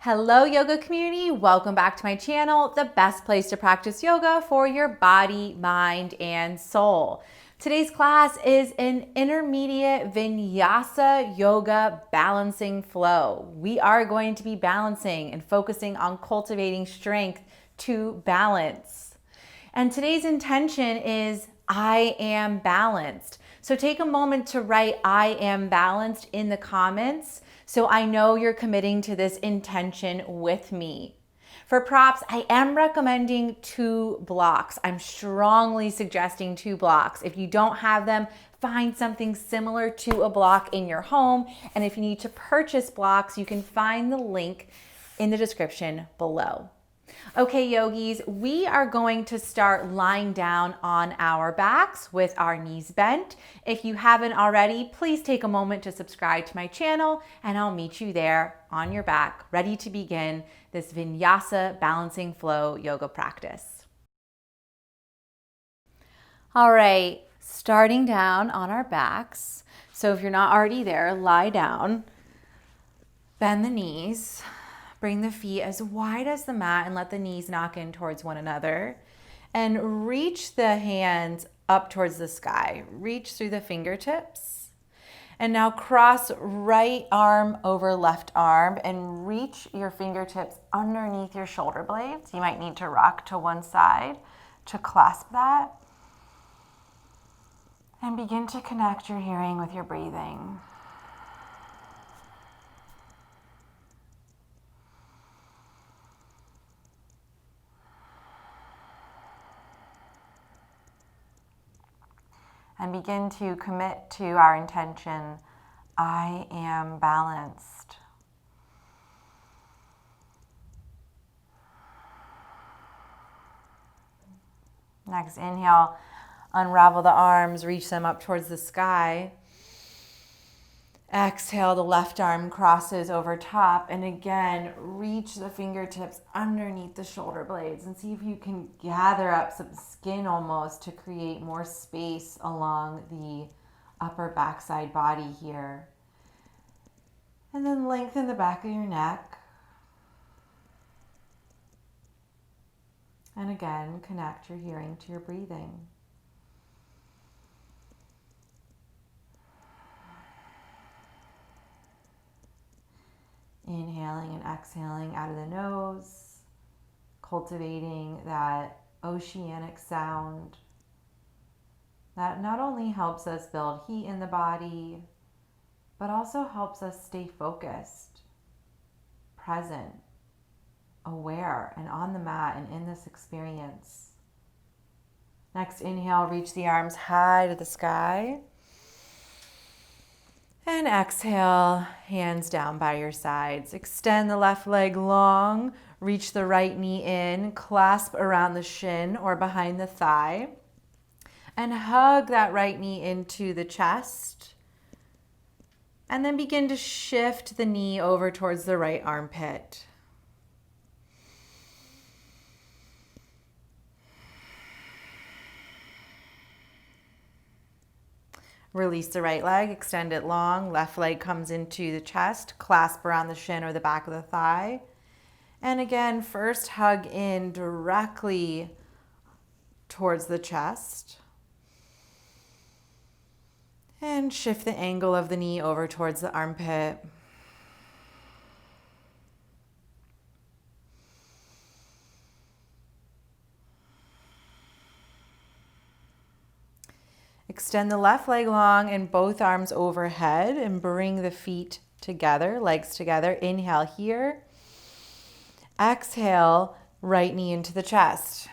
Hello yoga community, welcome back to my channel, the best place to practice yoga for your body, mind, and soul. Today's class is an Intermediate Vinyasa Yoga Balancing Flow. We are going to be balancing and focusing on cultivating strength to balance. And today's intention is I am balanced. So take a moment to write I am balanced in the comments so I know you're committing to this intention with me. For props, I am recommending 2 blocks. I'm strongly suggesting 2 blocks. If you don't have them, find something similar to a block in your home. And if you need to purchase blocks, you can find the link in the description below. Okay, yogis, we are going to start lying down on our backs with our knees bent. If you haven't already, please take a moment to subscribe to my channel and I'll meet you there on your back, ready to begin this Vinyasa Balancing Flow yoga practice. All right, starting down on our backs. So if you're not already there, lie down, bend the knees. Bring the feet as wide as the mat and let the knees knock in towards one another. And reach the hands up towards the sky. Reach through the fingertips. And now cross right arm over left arm and reach your fingertips underneath your shoulder blades. You might need to rock to one side to clasp that. And begin to connect your hearing with your breathing. And begin to commit to our intention, I am balanced. Next, inhale, unravel the arms, reach them up towards the sky. Exhale, the left arm crosses over top, and again, reach the fingertips underneath the shoulder blades and see if you can gather up some skin almost to create more space along the upper backside body here. And then lengthen the back of your neck. And again, connect your hearing to your breathing. Inhaling and exhaling out of the nose, cultivating that oceanic sound that not only helps us build heat in the body, but also helps us stay focused, present, aware, and on the mat and in this experience. Next, inhale, reach the arms high to the sky. And exhale, hands down by your sides. Extend the left leg long, reach the right knee in, clasp around the shin or behind the thigh, and hug that right knee into the chest. And then begin to shift the knee over towards the right armpit. Release the right leg, extend it long. Left leg comes into the chest, clasp around the shin or the back of the thigh. And again, first hug in directly towards the chest. And shift the angle of the knee over towards the armpit. Extend the left leg long and both arms overhead and bring the feet together, legs together. Inhale here. Exhale, right knee into the chest.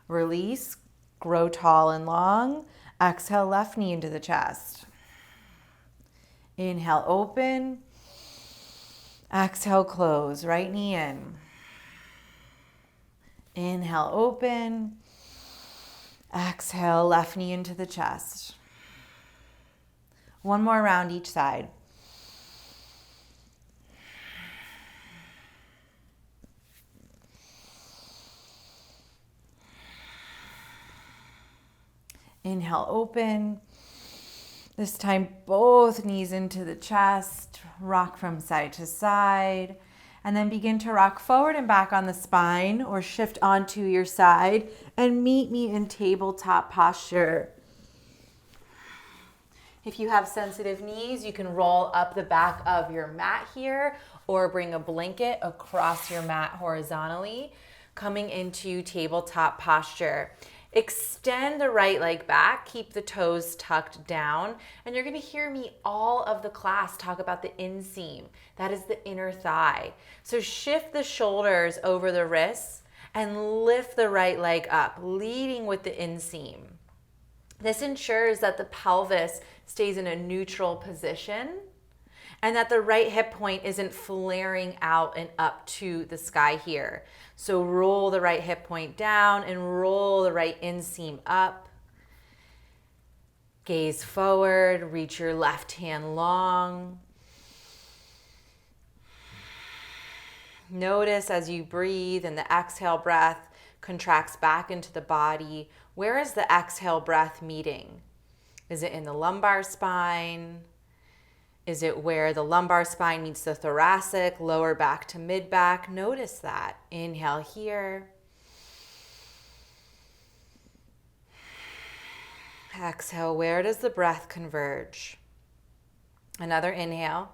Release, grow tall and long. Exhale, left knee into the chest. Inhale, open. Exhale, close, right knee in. Inhale, open. Exhale, left knee into the chest. One more round each side. Inhale, open. This time, both knees into the chest, rock from side to side, and then begin to rock forward and back on the spine or shift onto your side and meet me in tabletop posture. If you have sensitive knees, you can roll up the back of your mat here or bring a blanket across your mat horizontally, coming into tabletop posture. Extend the right leg back, keep the toes tucked down, and you're gonna hear me all of the class talk about the inseam. That is the inner thigh. So shift the shoulders over the wrists and lift the right leg up, leading with the inseam. This ensures that the pelvis stays in a neutral position and that the right hip point isn't flaring out and up to the sky here. So roll the right hip point down and roll the right inseam up. Gaze forward, reach your left hand long. Notice as you breathe and the exhale breath contracts back into the body, where is the exhale breath meeting? Is it in the lumbar spine? Is it where the lumbar spine meets the thoracic, lower back to mid back? Notice that. Inhale here. Exhale, where does the breath converge? Another inhale.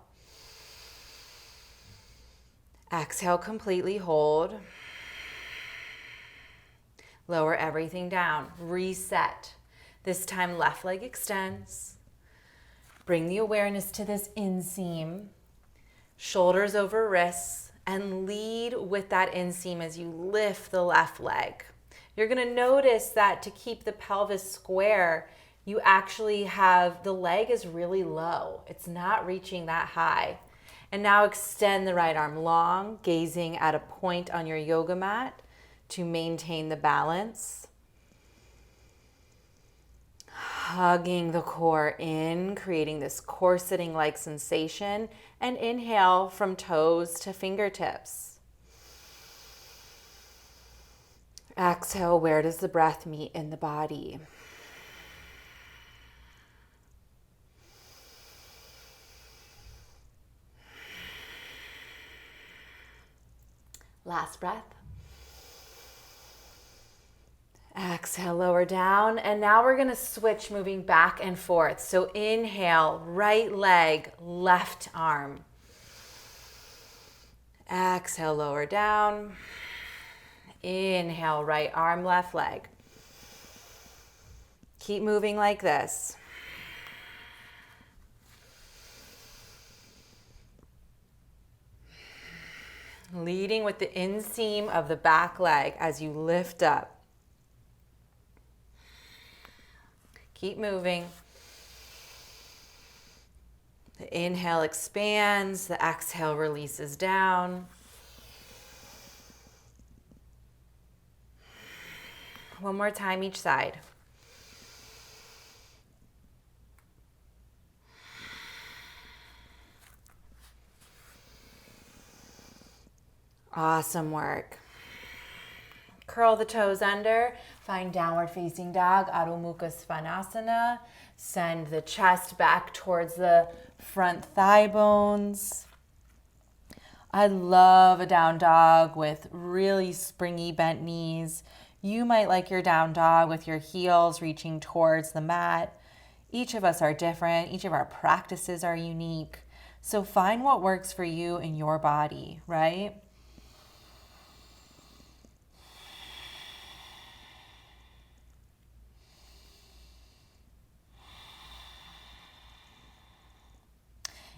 Exhale, completely hold. Lower everything down. Reset. This time, left leg extends. Bring the awareness to this inseam, shoulders over wrists, and lead with that inseam as you lift the left leg. You're gonna notice that to keep the pelvis square, you actually have, the leg is really low. It's not reaching that high. And now extend the right arm long, gazing at a point on your yoga mat to maintain the balance. Hugging the core in, creating this corseting-like sensation, and inhale from toes to fingertips. Exhale, where does the breath meet in the body? Last breath. Exhale, lower down, and now we're gonna switch, moving back and forth. So inhale, right leg, left arm. Exhale, lower down. Inhale, right arm, left leg. Keep moving like this. Leading with the inseam of the back leg as you lift up. Keep moving. The inhale expands, the exhale releases down. One more time each side. Awesome work. Curl the toes under, find downward facing dog, Adho Mukha Svanasana. Send the chest back towards the front thigh bones. I love a down dog with really springy bent knees. You might like your down dog with your heels reaching towards the mat. Each of us are different. Each of our practices are unique. So find what works for you in your body, right?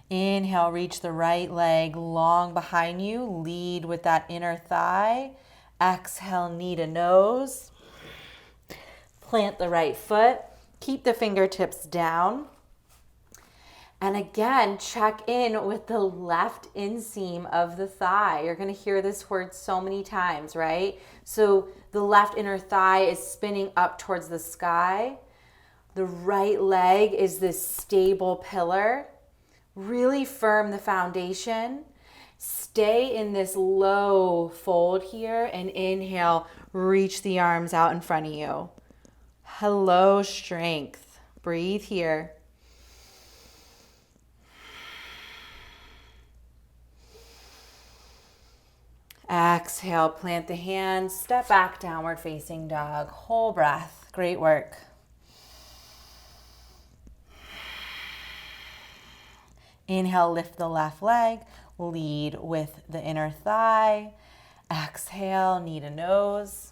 Inhale, reach the right leg long behind you. Lead with that inner thigh. Exhale, knee to nose. Plant the right foot. Keep the fingertips down. And again, check in with the left inseam of the thigh. You're going to hear this word so many times, right? So the left inner thigh is spinning up towards the sky. The right leg is this stable pillar. Really firm the foundation. Stay in this low fold here and inhale, reach the arms out in front of you. Hello, strength. Breathe here. Exhale, plant the hands, step back, downward facing dog. Whole breath. Great work. Inhale, lift the left leg, lead with the inner thigh. Exhale, knee to nose.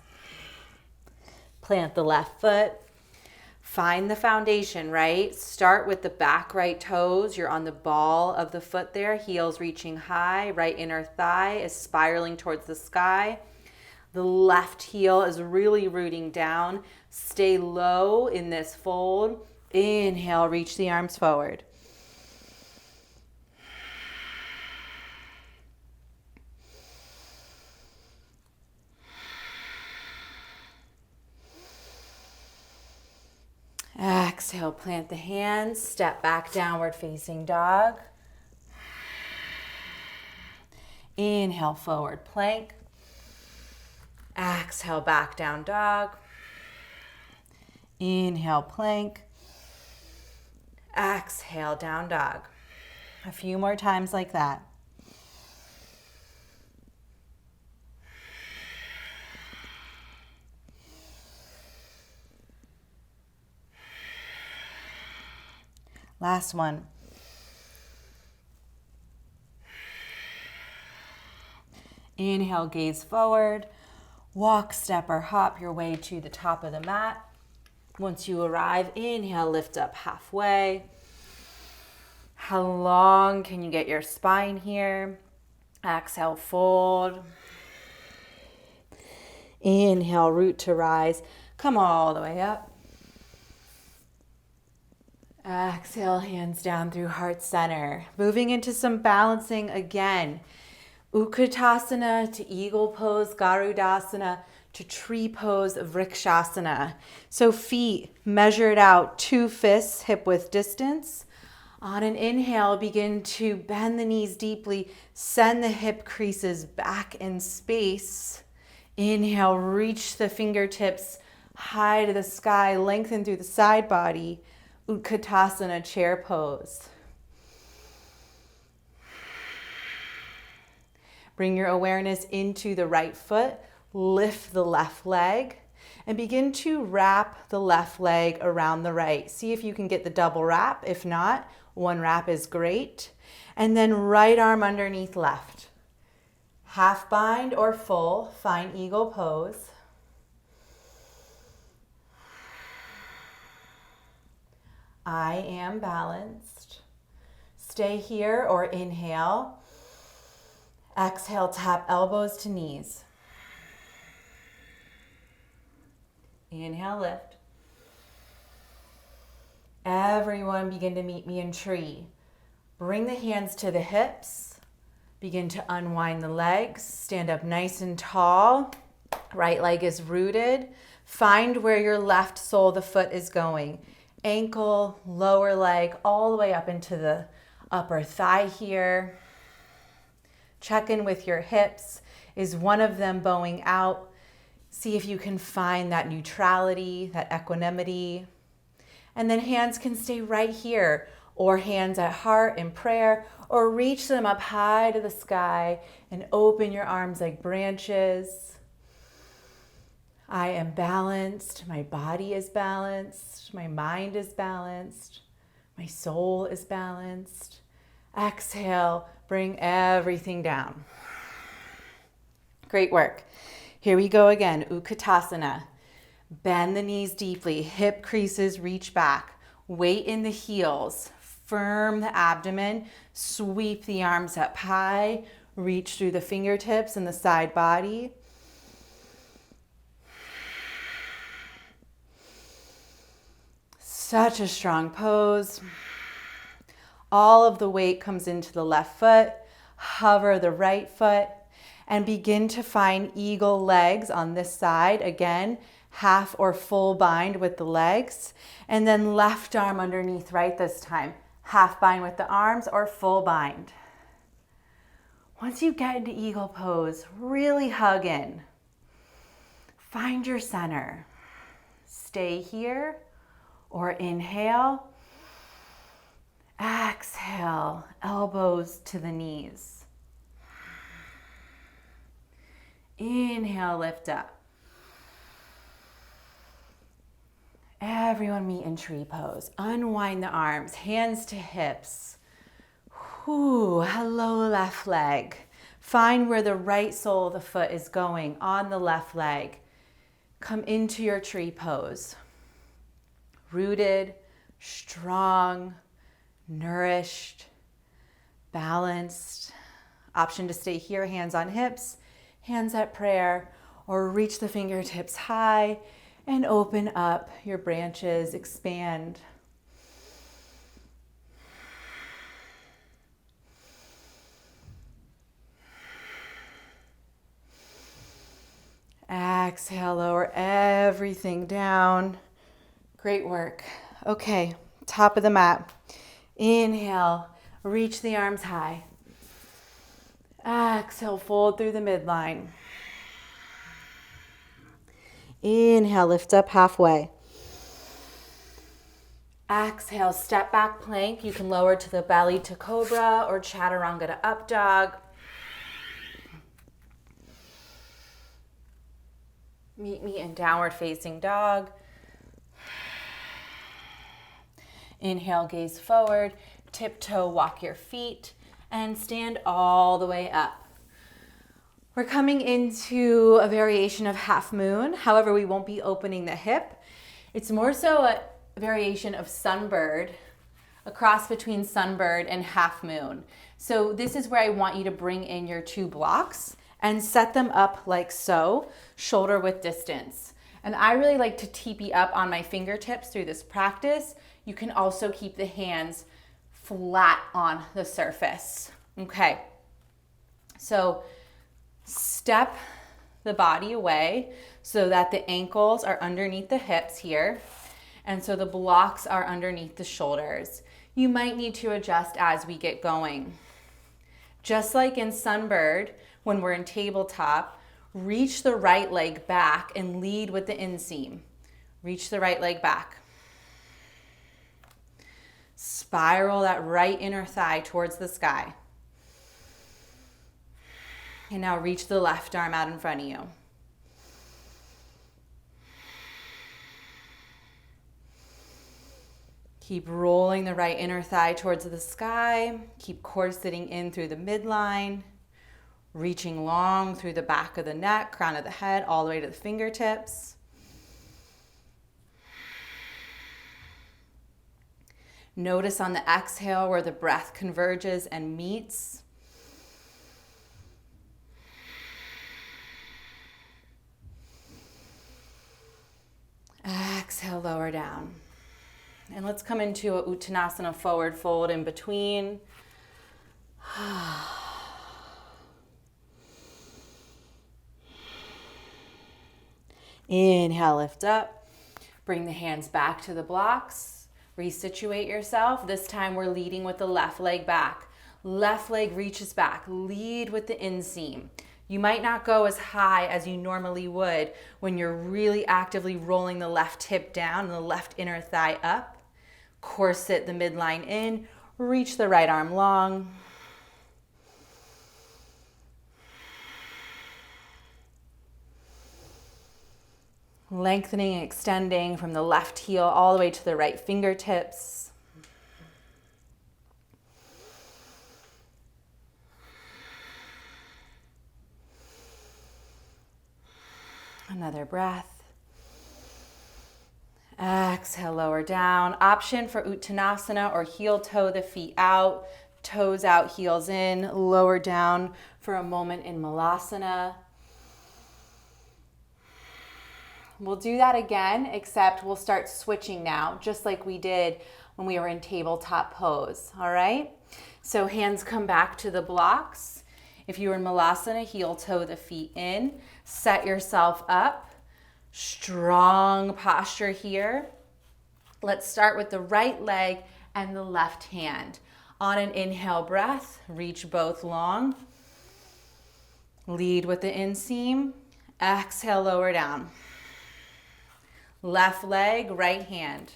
Plant the left foot. Find the foundation, right? Start with the back right toes. You're on the ball of the foot there, heels reaching high, right inner thigh is spiraling towards the sky. The left heel is really rooting down. Stay low in this fold. Inhale, reach the arms forward. Exhale, plant the hands, step back, downward facing dog. Inhale, forward plank. Exhale, back down dog. Inhale, plank. Exhale, down dog. A few more times like that. Last one. Inhale, gaze forward. Walk, step, or hop your way to the top of the mat. Once you arrive, inhale, lift up halfway. How long can you get your spine here? Exhale, fold. Inhale, root to rise. Come all the way up. Exhale, hands down through heart center. Moving into some balancing again. Utkatasana to eagle pose, Garudasana to tree pose, Vrikshasana. So feet measured out, 2 fists hip width distance. On an inhale, begin to bend the knees deeply, send the hip creases back in space. Inhale, reach the fingertips high to the sky, lengthen through the side body. Utkatasana, chair pose. Bring your awareness into the right foot, lift the left leg, and begin to wrap the left leg around the right. See if you can get the double wrap. If not, 1 wrap is great. And then right arm underneath left. Half bind or full, find eagle pose. I am balanced. Stay here or inhale. Exhale, tap elbows to knees. Inhale, lift. Everyone begin to meet me in tree. Bring the hands to the hips. Begin to unwind the legs. Stand up nice and tall. Right leg is rooted. Find where your left sole of the foot is going. Ankle, lower leg, all the way up into the upper thigh here. Check in with your hips. Is one of them bowing out? See if you can find that neutrality, that equanimity. And then hands can stay right here, or hands at heart in prayer, or reach them up high to the sky and open your arms like branches. I am balanced, my body is balanced, my mind is balanced, my soul is balanced. Exhale, bring everything down. Great work. Here we go again, Utkatasana. Bend the knees deeply, hip creases reach back, weight in the heels, firm the abdomen, sweep the arms up high, reach through the fingertips and the side body. Such a strong pose. All of the weight comes into the left foot. Hover the right foot and begin to find eagle legs on this side. Again, half or full bind with the legs. And then left arm underneath right this time. Half bind with the arms or full bind. Once you get into eagle pose, really hug in. Find your center. Stay here. Or inhale, exhale, elbows to the knees. Inhale, lift up. Everyone meet in tree pose. Unwind the arms, hands to hips. Whew, hello, left leg. Find where the right sole of the foot is going on the left leg. Come into your tree pose. Rooted, strong, nourished, balanced. Option to stay here, hands on hips, hands at prayer, or reach the fingertips high and open up your branches, expand. Exhale, lower everything down. Great work. Okay, top of the mat. Inhale, reach the arms high. Exhale, fold through the midline. Inhale, lift up halfway. Exhale, step back plank. You can lower to the belly to cobra or chaturanga to up dog. Meet me in downward facing dog. Inhale, gaze forward, tiptoe, walk your feet, and stand all the way up. We're coming into a variation of half moon. However, we won't be opening the hip. It's more so a variation of sunbird, a cross between sunbird and half moon. So this is where I want you to bring in your two blocks and set them up like so, shoulder width distance. And I really like to teepee up on my fingertips through this practice. You can also keep the hands flat on the surface. Okay, so step the body away so that the ankles are underneath the hips here, and so the blocks are underneath the shoulders. You might need to adjust as we get going. Just like in sunbird, when we're in tabletop, reach the right leg back and lead with the inseam. Reach the right leg back. Spiral that right inner thigh towards the sky. And now reach the left arm out in front of you. Keep rolling the right inner thigh towards the sky. Keep corseting in through the midline. Reaching long through the back of the neck, crown of the head, all the way to the fingertips. Notice on the exhale where the breath converges and meets. Exhale, lower down. And let's come into a Uttanasana, forward fold in between. Inhale, lift up. Bring the hands back to the blocks. Resituate yourself. This time we're leading with the left leg back. Left leg reaches back. Lead with the inseam. You might not go as high as you normally would when you're really actively rolling the left hip down and the left inner thigh up. Corset the midline in. Reach the right arm long. Lengthening and extending from the left heel all the way to the right fingertips. Another breath. Exhale, lower down. Option for Uttanasana or heel toe the feet out, toes out, heels in, lower down for a moment in Malasana. We'll do that again, except we'll start switching now, just like we did when we were in tabletop pose, all right? So hands come back to the blocks. If you were in Malasana, heel toe the feet in. Set yourself up. Strong posture here. Let's start with the right leg and the left hand. On an inhale breath, reach both long. Lead with the inseam. Exhale, lower down. Left leg, right hand.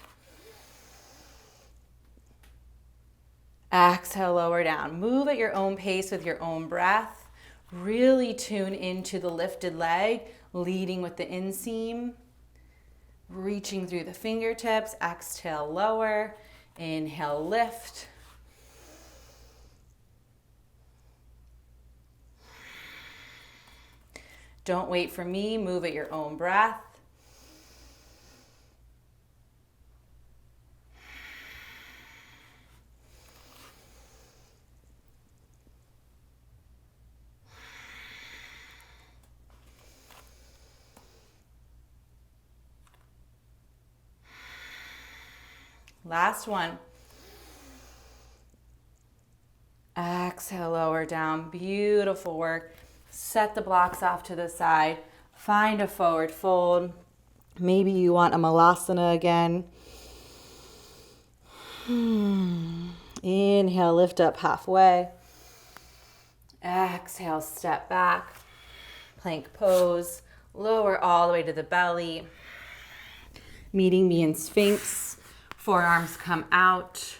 Exhale, lower down. Move at your own pace with your own breath. Really tune into the lifted leg, leading with the inseam. Reaching through the fingertips. Exhale, lower. Inhale, lift. Don't wait for me. Move at your own breath. Last one. Exhale, lower down. Beautiful work. Set the blocks off to the side. Find a forward fold. Maybe you want a 𝗪𝗲𝗏 again. Inhale, lift up halfway. Exhale, step back. Plank pose. Lower all the way to the belly. Meeting me in Sphinx. Forearms come out.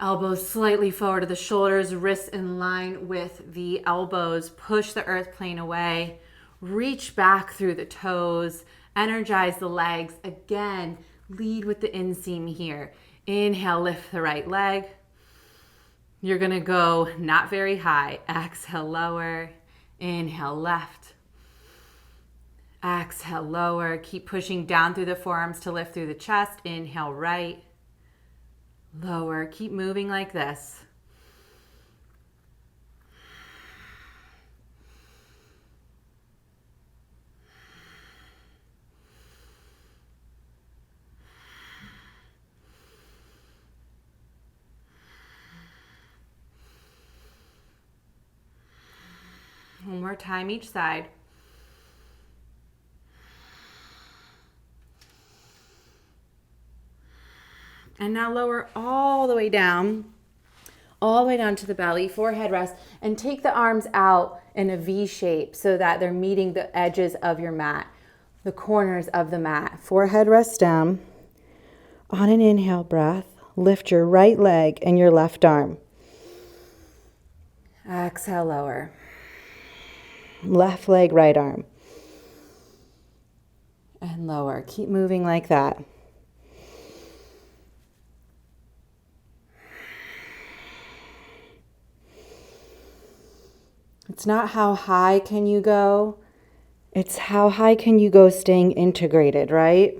Elbows slightly forward to the shoulders, wrists in line with the elbows. Push the earth plane away. Reach back through the toes. Energize the legs. Again, lead with the inseam here. Inhale, lift the right leg. You're gonna go not very high. Exhale, lower. Inhale, left. Exhale, lower. Keep pushing down through the forearms to lift through the chest. Inhale, right. Lower. Keep moving like this. One more time each side. And now lower all the way down to the belly, forehead rest, and take the arms out in a V shape so that they're meeting the edges of your mat, the corners of the mat. Forehead rest down. On an inhale breath, lift your right leg and your left arm. Exhale, lower. Left leg, right arm. And lower. Keep moving like that. It's not how high can you go, it's how high can you go staying integrated, right?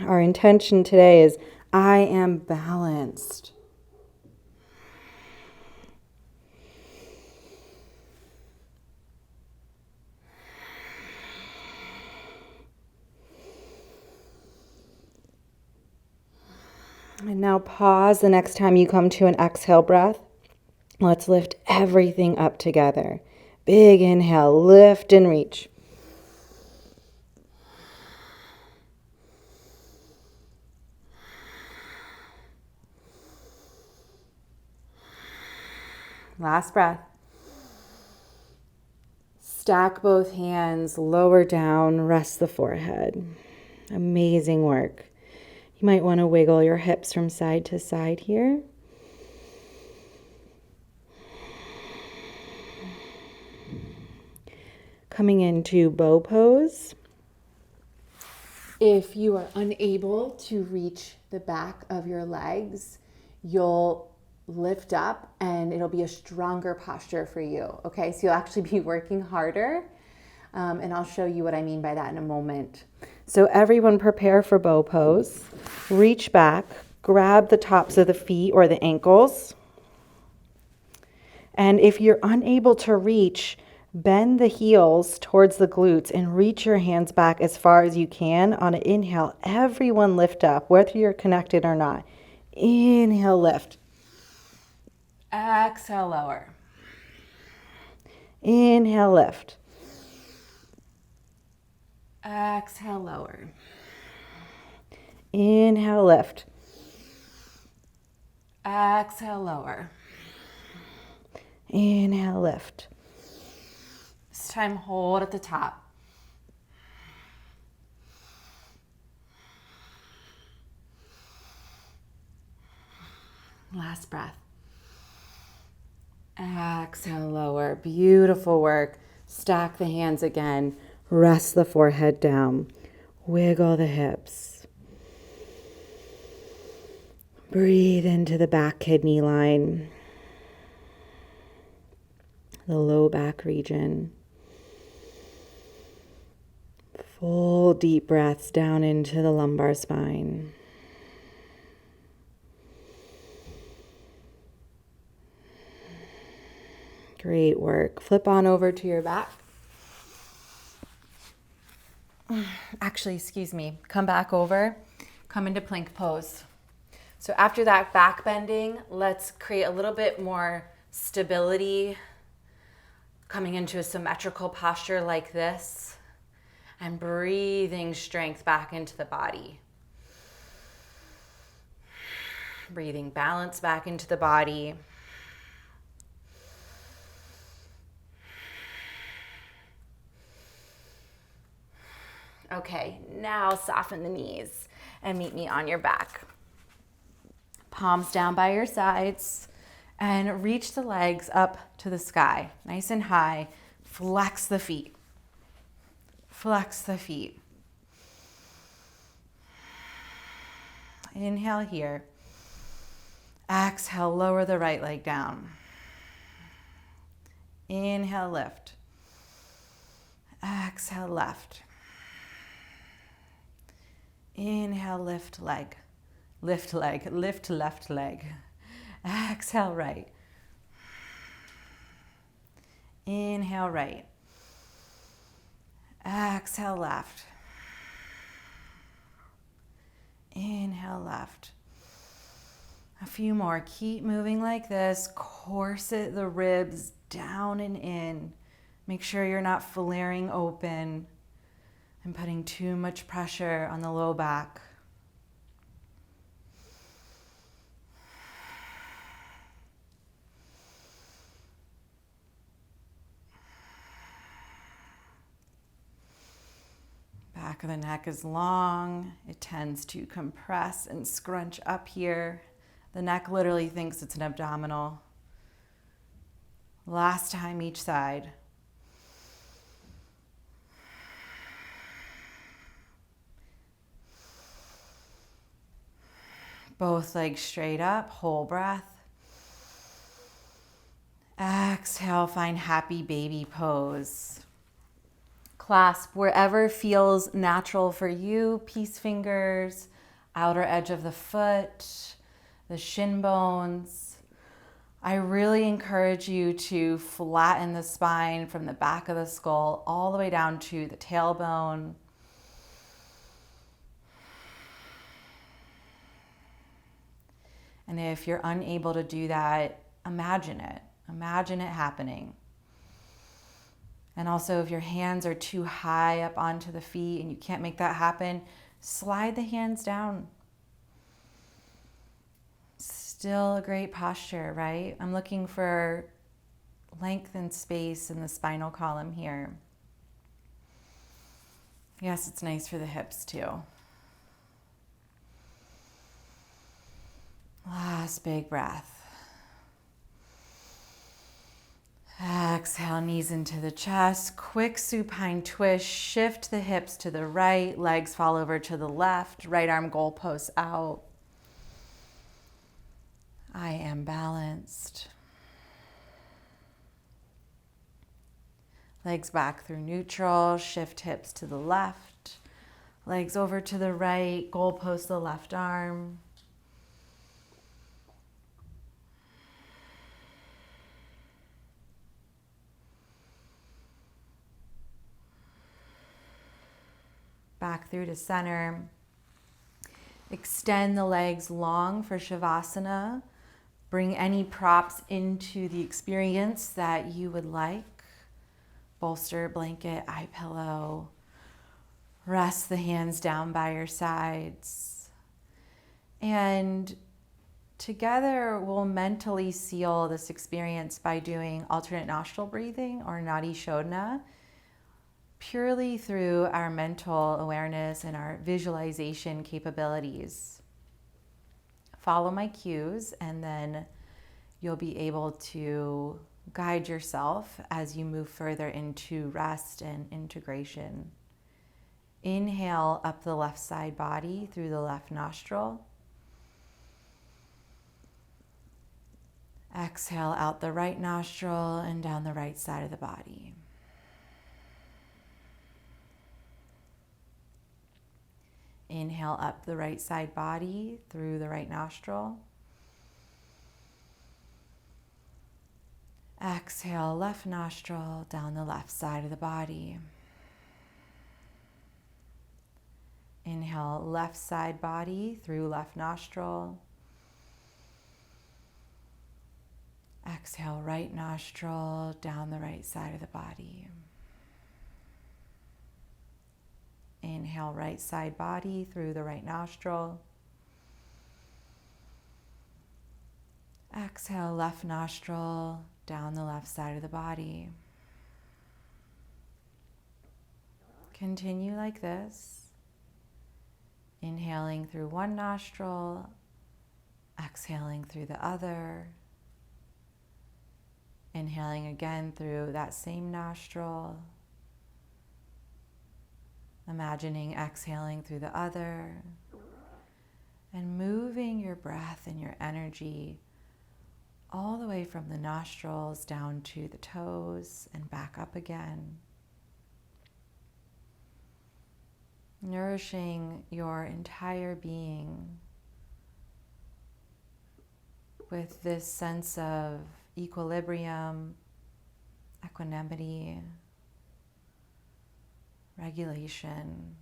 Our intention today is, I am balanced. And now pause the next time you come to an exhale breath. Let's lift everything up together. Big inhale, lift and reach. Last breath. Stack both hands, lower down, rest the forehead. Amazing work. You might want to wiggle your hips from side to side here. Coming into bow pose. If you are unable to reach the back of your legs, you'll lift up and it'll be a stronger posture for you. Okay, so you'll actually be working harder. And I'll show you what I mean by that in a moment. So everyone prepare for bow pose. Reach back, grab the tops of the feet or the ankles. And if you're unable to reach, bend the heels towards the glutes and reach your hands back as far as you can. On an inhale, everyone lift up, whether you're connected or not. Inhale, lift. Exhale, lower. Inhale, lift. Exhale, lower. Inhale, lift. Exhale, lower. Inhale, lift. This time, hold at the top. Last breath. Exhale, lower. Beautiful work. Stack the hands again. Rest the forehead down. Wiggle the hips. Breathe into the back kidney line, the low back region. Full deep breaths down into the lumbar spine. Great work. Flip on over to your back. Actually, excuse me. Come back over. Come into plank pose. So after that back bending, let's create a little bit more stability, coming into a symmetrical posture like this, and breathing strength back into the body. Breathing balance back into the body. Okay, now soften the knees and meet me on your back. Palms down by your sides and reach the legs up to the sky, nice and high. Flex the feet. Flex the feet. Inhale here. Exhale, lower the right leg down. Inhale, lift. Exhale, left. Inhale, lift leg. Lift leg, lift left leg. Exhale, right. Inhale, right. Exhale, left. Inhale, left. A few more. Keep moving like this. Corset the ribs down and in. Make sure you're not flaring open and putting too much pressure on the low back. Back of the neck is long. It tends to compress and scrunch up here. The neck literally thinks it's an abdominal. Last time each side. Both legs straight up, whole breath. Exhale, find happy baby pose. Clasp wherever feels natural for you. Peace fingers, outer edge of the foot, the shin bones. I really encourage you to flatten the spine from the back of the skull all the way down to the tailbone. And if you're unable to do that, imagine it. Imagine it happening. And also, if your hands are too high up onto the feet and you can't make that happen, slide the hands down. Still a great posture, right? I'm looking for length and space in the spinal column here. Yes, it's nice for the hips too. Last big breath. Exhale, knees into the chest. Quick supine twist. Shift the hips to the right. Legs fall over to the left. Right arm goalposts out. I am balanced. Legs back through neutral. Shift hips to the left. Legs over to the right. Goalpost the left arm. Back through to center. Extend the legs long for Shavasana. Bring any props into the experience that you would like. Bolster, blanket, eye pillow. Rest the hands down by your sides. And together we'll mentally seal this experience by doing alternate nostril breathing or Nadi Shodhana, purely through our mental awareness and our visualization capabilities. Follow my cues and then you'll be able to guide yourself as you move further into rest and integration. Inhale up the left side body through the left nostril. Exhale out the right nostril and down the right side of the body. Inhale up the right side body through the right nostril. Exhale left nostril down the left side of the body. Inhale left side body through left nostril. Exhale right nostril down the right side of the body. Inhale right side body through the right nostril. Exhale left nostril down the left side of the body. Continue like this. Inhaling through one nostril, exhaling through the other. Inhaling again through that same nostril. Imagining exhaling through the other. And moving your breath and your energy all the way from the nostrils down to the toes and back up again. Nourishing your entire being with this sense of equilibrium, equanimity, regulation.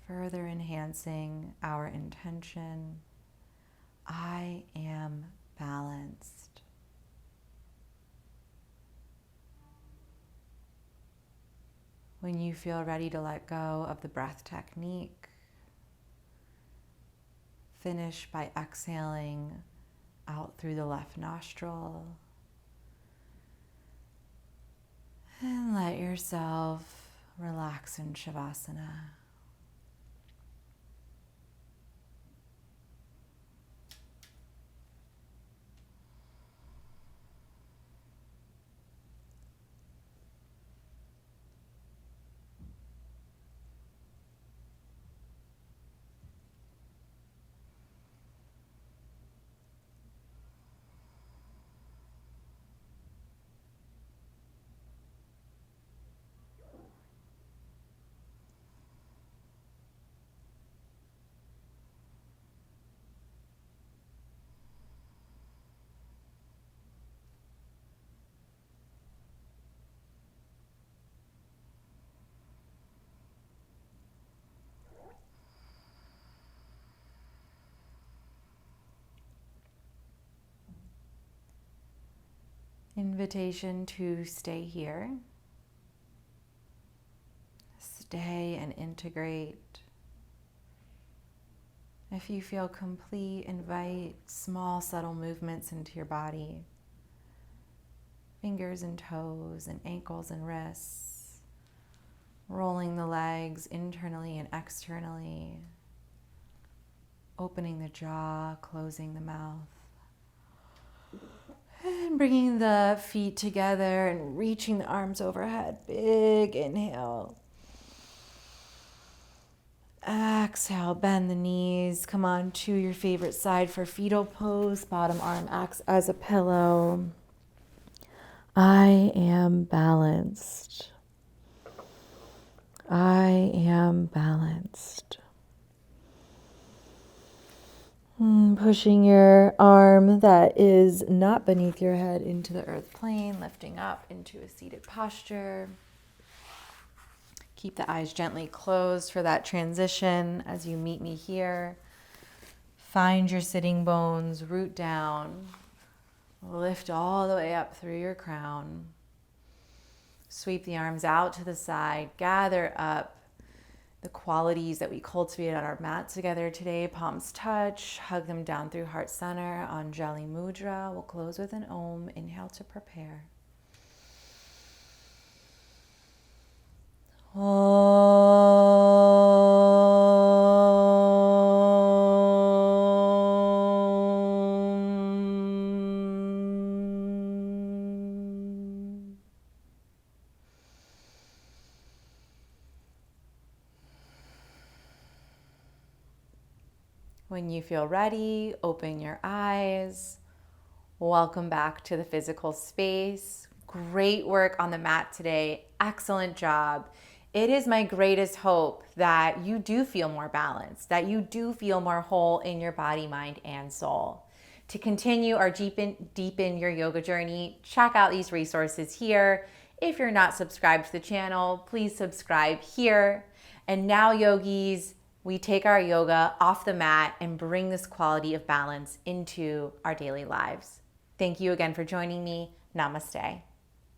Further enhancing our intention, I am balanced. When you feel ready to let go of the breath technique, finish by exhaling out through the left nostril. And let yourself relax in Shavasana. Invitation to stay here. Stay and integrate. If you feel complete, invite small, subtle movements into your body. Fingers and toes and ankles and wrists. Rolling the legs internally and externally. Opening the jaw, closing the mouth. And bringing the feet together and reaching the arms overhead. Big inhale. Exhale, bend the knees. Come on to your favorite side for fetal pose. Bottom arm acts as a pillow. I am balanced. I am balanced. Pushing your arm that is not beneath your head into the earth plane, lifting up into a seated posture. Keep the eyes gently closed for that transition as you meet me here. Find your sitting bones, root down, lift all the way up through your crown. Sweep the arms out to the side, gather up the qualities that we cultivate on our mat together today. Palms touch, hug them down through heart center. Anjali Mudra. We'll close with an Om. Inhale to prepare. Om. When you feel ready, open your eyes. Welcome back to the physical space. Great work on the mat today. Excellent job. It is my greatest hope that you do feel more balanced, that you do feel more whole in your body, mind, and soul. To continue or deepen your yoga journey, check out these resources here. If you're not subscribed to the channel, please subscribe here. And now, yogis, we take our yoga off the mat and bring this quality of balance into our daily lives. Thank you again for joining me. Namaste.